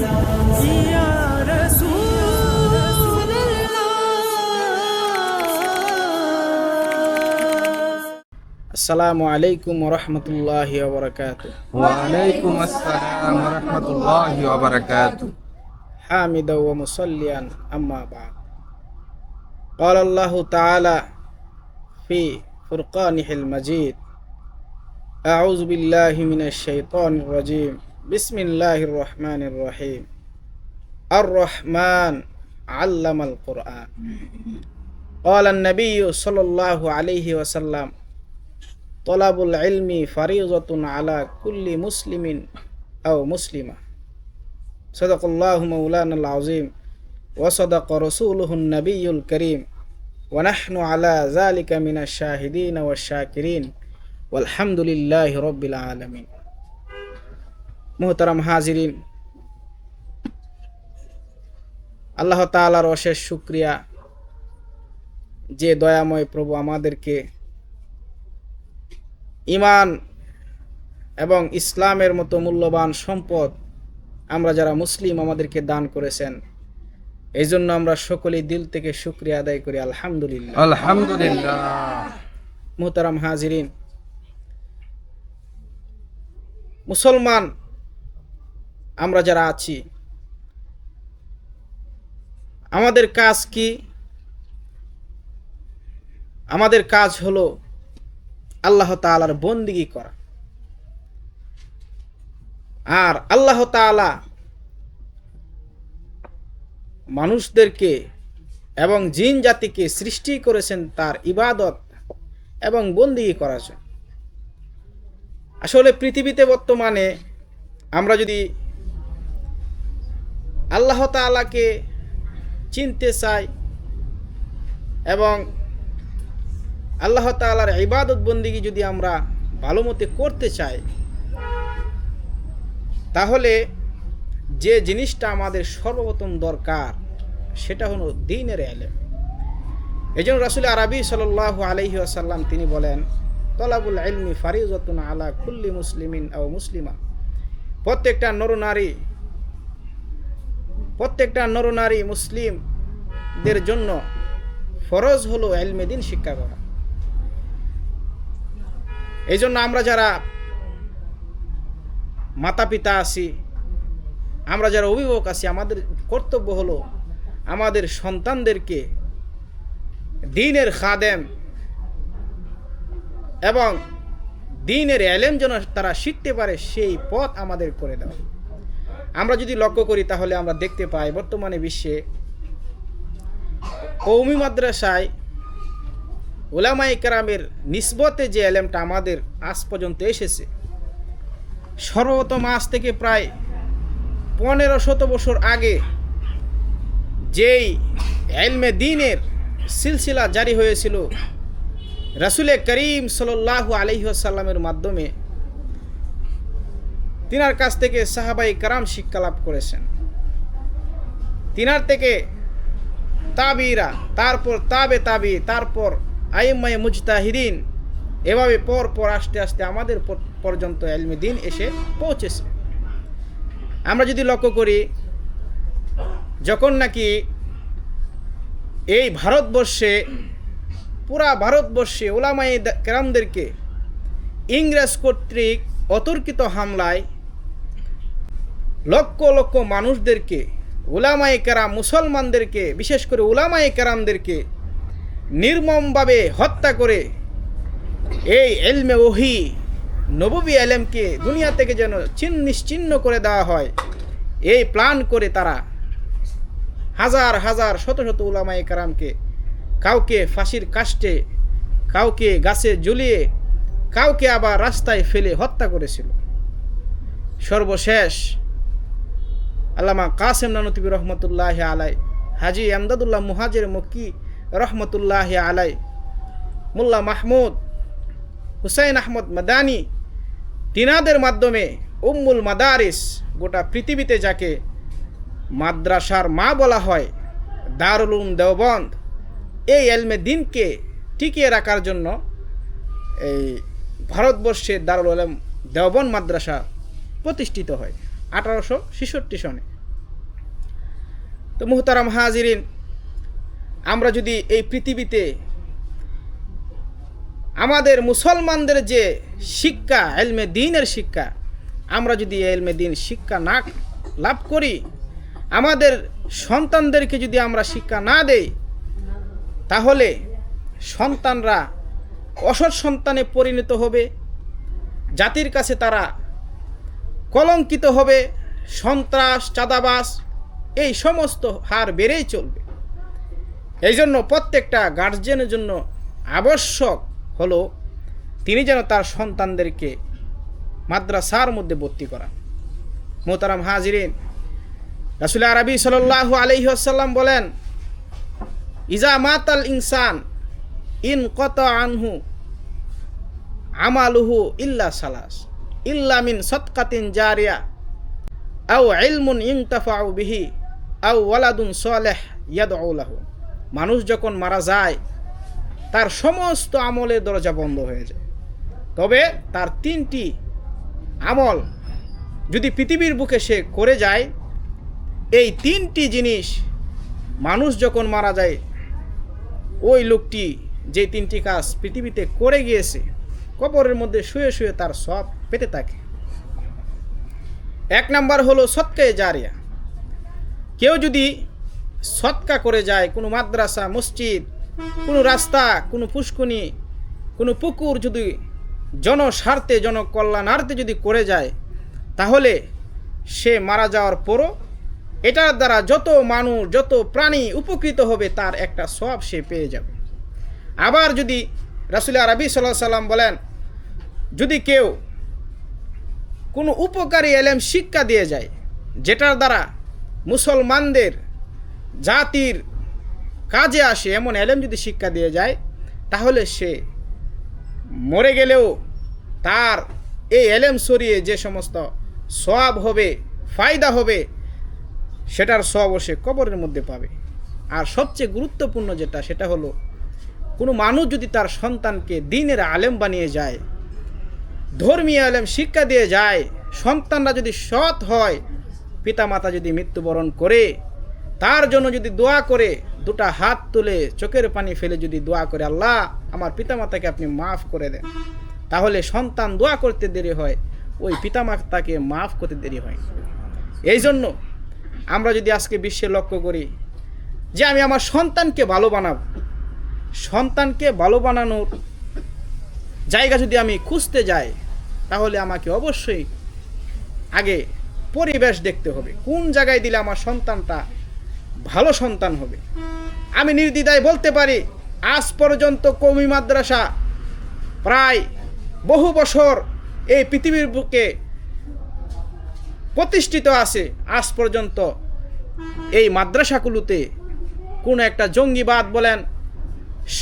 ইয়া রাসূলুল্লাহ। আসসালামু আলাইকুম ওয়া রাহমাতুল্লাহি ওয়া বারাকাতুহু। ওয়ালাইকুম আসসালাম ওয়া রাহমাতুল্লাহি ওয়া বারাকাতুহু। حامدا ومصليا أما بعد قال الله تعالى في فرقانه المجيد أعوذ بالله من الشيطان الرجيم بسم الله الرحمن الرحيم الرحمن علم القرآن قال النبي صلى الله عليه وسلم طلب العلم فريضة على كل مسلم أو مسلمة صدق الله مولانا العظيم وصدق رسوله النبي الكريم ونحن على ذلك من الشاهدين والشاكرين والحمد لله رب العالمين। মুহতারাম হাজিরিন, আল্লাহ তাআলার অশেষ শুকরিয়া যে দয়াময় প্রভু আমাদেরকে ঈমান এবং ইসলামের মতো মূল্যবান সম্পদ আমরা যারা মুসলিম আমাদেরকে দান করেছেন। এই জন্য আমরা সকলেই দিল থেকে শুকরিয়া আদায় করি আলহামদুলিল্লাহ। আলহামদুলিল্লাহ। মুহতারাম হাজিরিন, মুসলমান আমরা যারা আছি, আমাদের কাজ কি? আমাদের কাজ হলো আল্লাহ তাআলার বন্দেগী করা। আর আল্লাহ তাআলা মানুষদেরকে এবং জিন জাতিকে সৃষ্টি করেছেন তার ইবাদত এবং বন্দেগী করার জন্য। আসলে পৃথিবীতে বর্তমানে আমরা যদি আল্লাহ তাআলাকে চিনতে চাই এবং আল্লাহ তাআলার ইবাদত বন্দেগী যদি আমরা ভালো মতো করতে চাই, তাহলে যে জিনিসটা আমাদের সর্বপ্রথম দরকার সেটা হলো দ্বীনের ইলম। এজন্য রাসূল আরবি সাল্লাল্লাহু আলাইহি ওয়াসাল্লাম তিনি বলেন, তলাবুল ইলমি ফারিজাতুন আলা কুল্লি মুসলিমিন আও মুসলিমা। প্রত্যেকটা নরনারী মুসলিমদের জন্য ফরজ হলো ইলমে দ্বীন শিক্ষা করা। এই জন্য আমরা যারা মাতা পিতা আছি, আমরা যারা অভিভাবক আছি, আমাদের কর্তব্য হলো আমাদের সন্তানদেরকে দ্বীনের খাদেম এবং দ্বীনের ইলম যেন তারা শিখতে পারে সেই পথ আমাদের করে দেওয়া। আমরা যদি লক্ষ্য করি তাহলে আমরা দেখতে পাই বর্তমানে বিশ্বে কওমি মাদ্রাসায় উলামায়ে কেরামের নিসবতে যে ইলমটা আমাদের আজ পর্যন্ত এসেছে, সর্বপ্রথম আজ থেকে প্রায় 1500 বছর আগে যেই ইলমে দ্বীনের সিলসিলা জারি হয়েছিল রাসূল করিম সাল্লাল্লাহু আলাইহি ওয়াসাল্লামের মাধ্যমে, তিনার কাছ থেকে সাহাবায়ে কেরাম শিক্ষা লাভ করেছেন। তিনার থেকে তাবিরা, তারপর তাবে, তারপর আইম্মায়ে মুজতাহিদিন, এভাবে পর আস্তে আস্তে আমাদের পর্যন্ত ইলমে দ্বীন এসে পৌঁছেছে। আমরা যদি লক্ষ্য করি, যখন নাকি এই পুরা ভারতবর্ষে উলামায়ে কেরামদেরকে ইংরেজ কর্তৃক অতর্কিত হামলায় লক্ষ লক্ষ মানুষদেরকে, উলামায়ে কেরাম মুসলমানদেরকে, বিশেষ করে উলামায়ে কেরামদেরকে নির্মমভাবে হত্যা করে এই ইলমে ওহী নববী ইলমকে দুনিয়া থেকে যেন নিশ্চিহ্ন করে দেওয়া হয়, এই প্ল্যান করে তারা হাজার হাজার শত শত উলামায়ে কেরামকে কাউকে ফাঁসির কাস্টে, কাউকে গাছে ঝুলিয়ে, কাউকে আবার রাস্তায় ফেলে হত্যা করেছিল। সর্বশেষ আল্লামা কাসেম নানুতুবি রহমতুল্লাহি আলাই, হাজী আমদাদুল্লাহ মুহাজির মক্কি রহমতুল্লাহি আলাই, মোল্লা মাহমুদ হুসাইন আহমদ মাদানী, তিনাদের মাধ্যমে উম্মুল মাদারিস, গোটা পৃথিবীতে যাকে মাদ্রাসার মা বলা হয়, দারুল উলুম দেওবন্দ, এই ইলমে দ্বীনকে টিকিয়ে রাখার জন্য এই ভারতবর্ষে দারুল উলুম দেওবন্দ মাদ্রাসা প্রতিষ্ঠিত হয় 1866 সনে। তো মুহতারাম হাজিরিন, আমরা যদি এই পৃথিবীতে আমাদের মুসলমানদের যে শিক্ষা, ইলমে দ্বীনের শিক্ষা, আমরা যদি ইলমে দ্বীন শিক্ষা না লাভ করি, আমাদের সন্তানদেরকে যদি আমরা শিক্ষা না দেই, তাহলে সন্তানরা অসৎ সন্তানে পরিণত হবে, জাতির কাছে তারা কলঙ্কিত হবে, সন্ত্রাস, চাঁদাবাজ এই সমস্ত হার বেড়েই চলবে। এই জন্য প্রত্যেকটা গার্জিয়ানের জন্য আবশ্যক হলো তিনি যেন তার সন্তানদেরকে মাদ্রাসার মধ্যে ভর্তি করান। মোহতারাম হাজিরিন, রাসূল আরবি সাল্লাল্লাহু আলাইহি ওয়াসাল্লাম বলেন, ইজা মাতাল ইনসান ইন কতা আনহু আমালুহু ইল্লা সালাস ইল্লা মিন সদকাতিন জারিয়া আও ইলমুন ইনতাফাউ বিহি আও ওয়ালাদুন সালেহ ইয়াদউ লাহু। মানুষ যখন মারা যায় তার সমস্ত আমলের দরজা বন্ধ হয়ে যায়, তবে তার 3টি আমল যদি পৃথিবীর বুকে সে করে যায়, এই 3টি জিনিস মানুষ যখন মারা যায় ওই লোকটি যে 3টি কাজ পৃথিবীতে করে গিয়েছে কবরের মধ্যে শুয়ে শুয়ে তার সব পেতে থাকে। 1 নাম্বার হলো সদকায়ে জারিয়া। কেউ যদি সদকা করে যায়, কোনো মাদ্রাসা, মসজিদ, কোনো রাস্তা, কোনো পুষ্করিণী, কোনো পুকুর যদি জনস্বার্থে, জনকল্যাণার্থে যদি করে যায়, তাহলে সে মারা যাওয়ার পরও এটার দ্বারা যত মানুষ, যত প্রাণী উপকৃত হবে তার একটা সওয়াব সে পেয়ে যাবে। আবার যদি রাসূল আরবি সাল্লাল্লাহু আলাইহি সাল্লাম বলেন, যদি কেউ কোনো উপকারী ইলম শিক্ষা দিয়ে যায়, যেটার দ্বারা মুসলমানদের জাতির কাজে আসে, এমন ইলম যদি শিক্ষা দিয়ে যায়, তাহলে সে মরে গেলেও তার এই ইলম সরিয়ে যে সমস্ত সওয়াব হবে, ফায়দা হবে, সেটার সওয়াব সে কবরের মধ্যে পাবে। আর সবচেয়ে গুরুত্বপূর্ণ যেটা, সেটা হলো কোনো মানুষ যদি তার সন্তানকে দ্বীনের আলেম বানিয়ে যায়, ধর্মীয় আলেম শিক্ষা দিয়ে যায়, সন্তানরা যদি সৎ হয়, পিতামাতা যদি মৃত্যুবরণ করে, তার জন্য যদি দোয়া করে, 2টা হাত তুলে চোখের পানি ফেলে যদি দোয়া করে, আল্লাহ আমার পিতামাতাকে আপনি মাফ করে দেন, তাহলে সন্তান দোয়া করতে দেরি হয়, ওই পিতামাতাকে মাফ করতে দেরি হয়। এই জন্য আমরা যদি আজকে বিশ্বে লক্ষ্য করি যে আমি আমার সন্তানকে ভালো বানাবো, সন্তানকে ভালো বানানোর জায়গা যদি আমি খুঁজতে যাই, তাহলে আমাকে অবশ্যই আগে পরিবেশ দেখতে হবে, কোন জায়গায় দিলে আমার সন্তানটা ভালো সন্তান হবে। আমি নির্দ্বিধায় বলতে পারি, আজ পর্যন্ত কওমি মাদ্রাসা প্রায় বহু বছর এই পৃথিবীর বুকে প্রতিষ্ঠিত আছে। আজ পর্যন্ত এই মাদ্রাসাগুলোতে কোনো একটা জঙ্গিবাদ বলেন,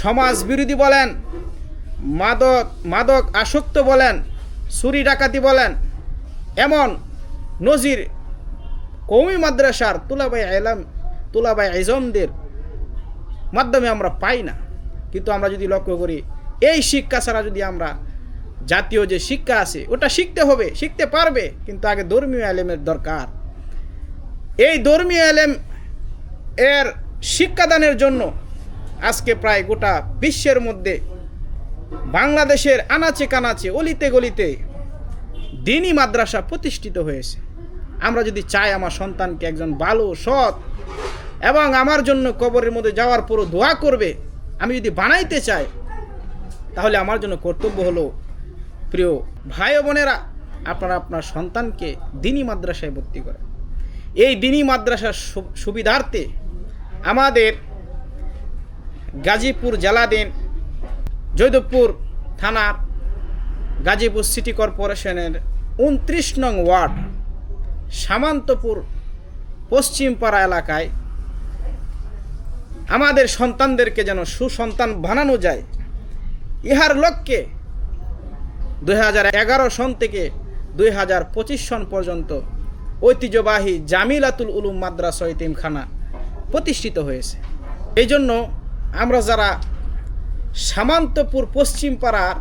সমাজ বিরোধী বলেন, মাদক আসক্ত বলেন, চুরি ডাকাতি বলেন, এমন নজির কওমি মাদ্রাসার তুলাবাই ইলমদের মাধ্যমে আমরা পাই না। কিন্তু আমরা যদি লক্ষ্য করি, এই শিক্ষা ছাড়া যদি আমরা জাতীয় যে শিক্ষা আছে ওটা শিখতে হবে, শিখতে পারবে, কিন্তু আগে ধর্মীয় ইলমের দরকার। এই ধর্মীয় ইলম এর শিক্ষাদানের জন্য আজকে প্রায় গোটা বিশ্বের মধ্যে, বাংলাদেশের আনাচে কানাচে, অলিতে গলিতে দ্বীনি মাদ্রাসা প্রতিষ্ঠিত হয়েছে। আমরা যদি চাই আমার সন্তানকে একজন ভালো, সৎ এবং আমার জন্য কবরের মধ্যে যাওয়ার পরও দোয়া করবে, আমি যদি বানাইতে চাই, তাহলে আমার জন্য কর্তব্য হলো, প্রিয় ভাই ও বোনেরা, আপনারা আপনার সন্তানকে দ্বীনি মাদ্রাসায় ভর্তি করেন। এই দ্বীনি মাদ্রাসার সুবিধার্থে আমাদের গাজীপুর জেলাধীন জয়দেবপুর থানার গাজীপুর সিটি কর্পোরেশনের 29 নং ওয়ার্ড সামান্তপুর পশ্চিমপাড়া এলাকায় আমাদের সন্তানদেরকে যেন সুসন্তান বানানো যায়, ইহার লক্ষ্যে 2011 সন থেকে 2025 সন পর্যন্ত ঐতিহ্যবাহী জামিলাতুল উলুম মাদ্রাসা ইতিমখানা প্রতিষ্ঠিত হয়েছে। এই জন্য আমরা যারা সামান্তপুর পশ্চিমপাড়ার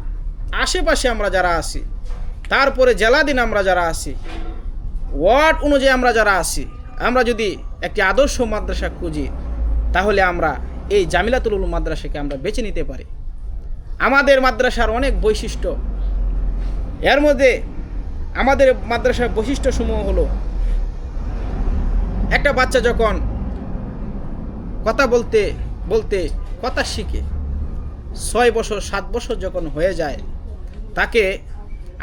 আশেপাশে আমরা যারা আছি, তারপরে জেলাধীন আমরা যারা আছি, ওয়ার্ড অনুযায়ী আমরা যারা আছি, আমরা যদি একটি আদর্শ মাদ্রাসা খুঁজি, তাহলে আমরা এই জামিলাতুল উলুম মাদ্রাসাকে আমরা বেছে নিতে পারি। আমাদের মাদ্রাসার অনেক বৈশিষ্ট্য, এর মধ্যে আমাদের মাদ্রাসার বৈশিষ্ট্যসমূহ হলো, একটা বাচ্চা যখন কথা বলতে বলতে কথা শিখে 6 বছর 7 বছর যখন হয়ে যায়, তাকে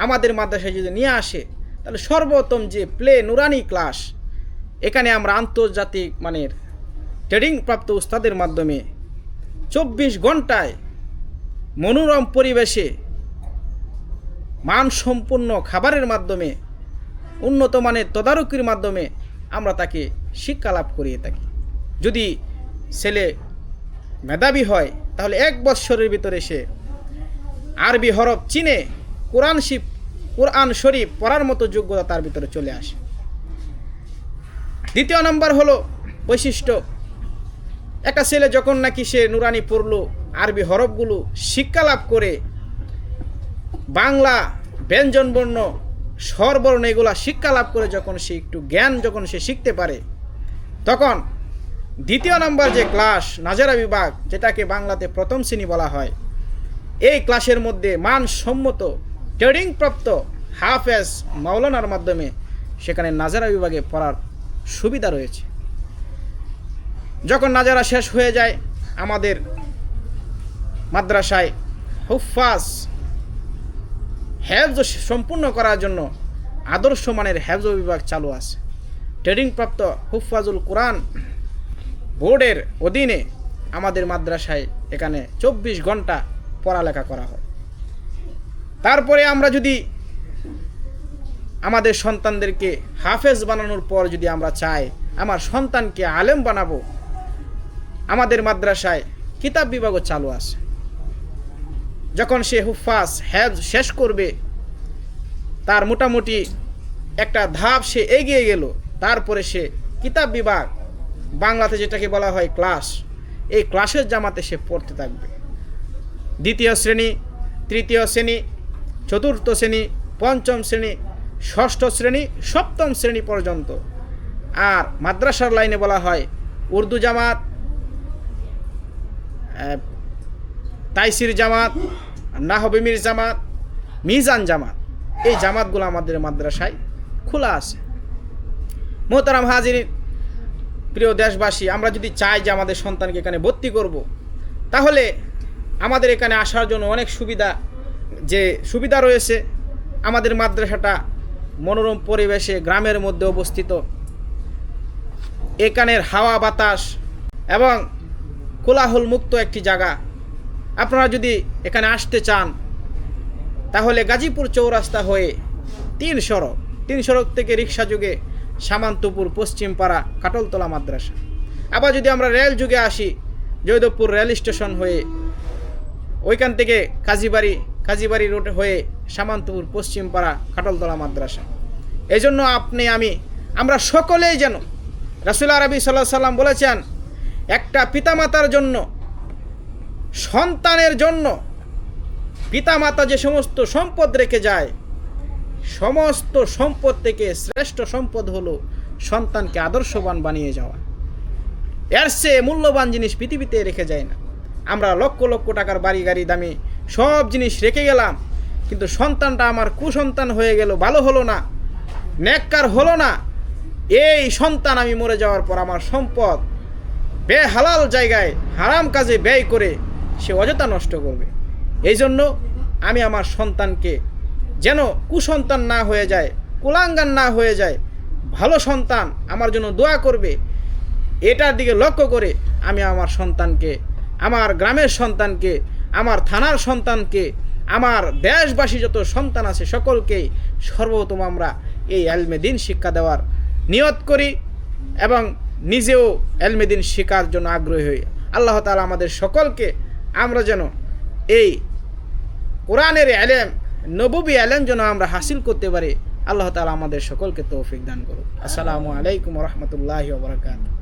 আমাদের মাদ্রাসায় যদি নিয়ে আসে, তাহলে সর্বপ্রথম যে প্লে নুরানি ক্লাস, এখানে আমরা আন্তর্জাতিক মানের ট্রেনিং প্রাপ্ত উস্তাদের মাধ্যমে 24 ঘন্টায় মনোরম পরিবেশে মানসম্পন্ন খাবারের মাধ্যমে, উন্নত মানের তদারকির মাধ্যমে আমরা তাকে শিক্ষা লাভ করিয়ে থাকি। যদি ছেলে মেধাবী হয়, তাহলে 1 বৎসরের ভিতরে সে আরবি হরফ চিনে কোরআন শরীফ পড়ার মতো যোগ্যতা তার ভিতরে চলে আসে। দ্বিতীয় নম্বর হলো বৈশিষ্ট্য, একটা ছেলে যখন নাকি সে নুরানি পড়লো, আরবি হরফগুলো শিক্ষা লাভ করে, বাংলা ব্যঞ্জনবর্ণ স্বরবর্ণ এগুলা শিক্ষা লাভ করে যখন সে একটু জ্ঞান যখন সে শিখতে পারে, তখন দ্বিতীয় নম্বর যে ক্লাস নাজেরা বিভাগ, যেটাকে বাংলাতে প্রথম শ্রেণী বলা হয়, এই ক্লাসের মধ্যে মানসম্মত ট্রেনিং প্রাপ্ত হাফেজ মাওলানার মাধ্যমে সেখানে নাজেরা বিভাগে পড়ার সুবিধা রয়েছে। যখন নাজারা শেষ হয়ে যায়, আমাদের মাদ্রাসায় হুফাজ হেফজ সম্পূর্ণ করার জন্য আদর্শ মানের হেফজ বিভাগ চালু আছে। ট্রেনিং প্রাপ্ত হুফাজুল কোরআন বোর্ডের অধীনে আমাদের মাদ্রাসায় এখানে 24 ঘন্টা পড়ালেখা করা হয়। তারপরে আমরা যদি আমাদের সন্তানদেরকে হাফেজ বানানোর পর যদি আমরা চাই আমার সন্তানকে আলেম বানাবো, আমাদের মাদ্রাসায় কিতাব বিভাগও চালু আছে। যখন সে হুফাজ হেফজ শেষ করবে, তার মোটামুটি একটা ধাপ সে এগিয়ে গেল, তারপরে সে কিতাব বিভাগ, বাংলাতে যেটাকে বলা হয় ক্লাস, এই ক্লাসের জামাতে সে পড়তে থাকবে। 2য় শ্রেণী, 3য় শ্রেণী, 4র্থ শ্রেণী, 5ম শ্রেণী, 6ষ্ঠ শ্রেণী, 7ম শ্রেণী পর্যন্ত। আর মাদ্রাসার লাইনে বলা হয় উর্দু জামাত, তাইসির জামাত, নাহবিমির জামাত, মিজান জামাত, এই জামাতগুলো আমাদের মাদ্রাসায় খোলা আছে। মোহতারাম হাজিরিন, প্রিয় দেশবাসী, আমরা যদি চাই যে আমাদের সন্তানকে এখানে ভর্তি করব, তাহলে আমাদের এখানে আসার জন্য অনেক সুবিধা রয়েছে। আমাদের মাদ্রাসাটা মনোরম পরিবেশে গ্রামের মধ্যে অবস্থিত। এখানের হাওয়া বাতাস এবং কোলাহল মুক্ত একটি জায়গা। আপনারা যদি এখানে আসতে চান, তাহলে গাজীপুর চৌরাস্তা হয়ে 3 সড়ক থেকে রিক্সা যুগে সামান্তপুর, পশ্চিমপাড়া, কাটলতলা মাদ্রাসা। আবার যদি আমরা রেল যুগে আসি, জয়দেবপুর রেল স্টেশন হয়ে ওইখান থেকে কাজীবাড়ি রোড হয়ে সামান্তপুর, পশ্চিমপাড়া, কাটলতলা মাদ্রাসা। এই জন্য আমরা সকলেই যেন, রাসূল আরবি সাল্লাল্লাহু আলাইহি সাল্লাম বলেছেন, একটা পিতামাতার জন্য, সন্তানের জন্য পিতামাতা যে সমস্ত সম্পদ রেখে যায়, সমস্ত সম্পদ থেকে শ্রেষ্ঠ সম্পদ হলো সন্তানকে আদর্শবান বানিয়ে যাওয়া। এর চেয়ে মূল্যবান জিনিস পৃথিবীতে রেখে যায় না। আমরা লক্ষ লক্ষ টাকার বাড়ি গাড়ি দামি সব জিনিস রেখে গেলাম, কিন্তু সন্তানটা আমার কুসন্তান হয়ে গেল, ভালো হলো না, নেককার হলো না। এই সন্তান আমি মরে যাওয়ার পর আমার সম্পদ বেহালাল জায়গায় হারাম কাজে ব্যয় করে সে অযথা নষ্ট করবে। এই জন্য আমি আমার সন্তানকে যেন কুসন্তান না হয়ে যায়, কুলাঙ্গান না হয়ে যায়, ভালো সন্তান আমার জন্য দোয়া করবে, এটার দিকে লক্ষ্য করে আমি আমার সন্তানকে, আমার গ্রামের সন্তানকে, আমার থানার সন্তানকে, আমার দেশবাসী যত সন্তান আছে সকলকেই সর্বপ্রথম আমরা এই ইলমে দ্বীন শিক্ষা দেওয়ার নিয়ত করি এবং নিজেও ইলমে দ্বীন শেখার জন্য আগ্রহী হই। আল্লাহ তাআলা আমাদের সকলকে, আমরা যেন এই কোরআনের ইলম, নববী ইলম যেন আমরা হাসিল করতে পারি। আল্লাহ তাআলা আমাদের সকলকে তৌফিক দান করুন। আসসালামু আলাইকুম ওয়া রাহমাতুল্লাহি ওয়া বারাকাতুহু।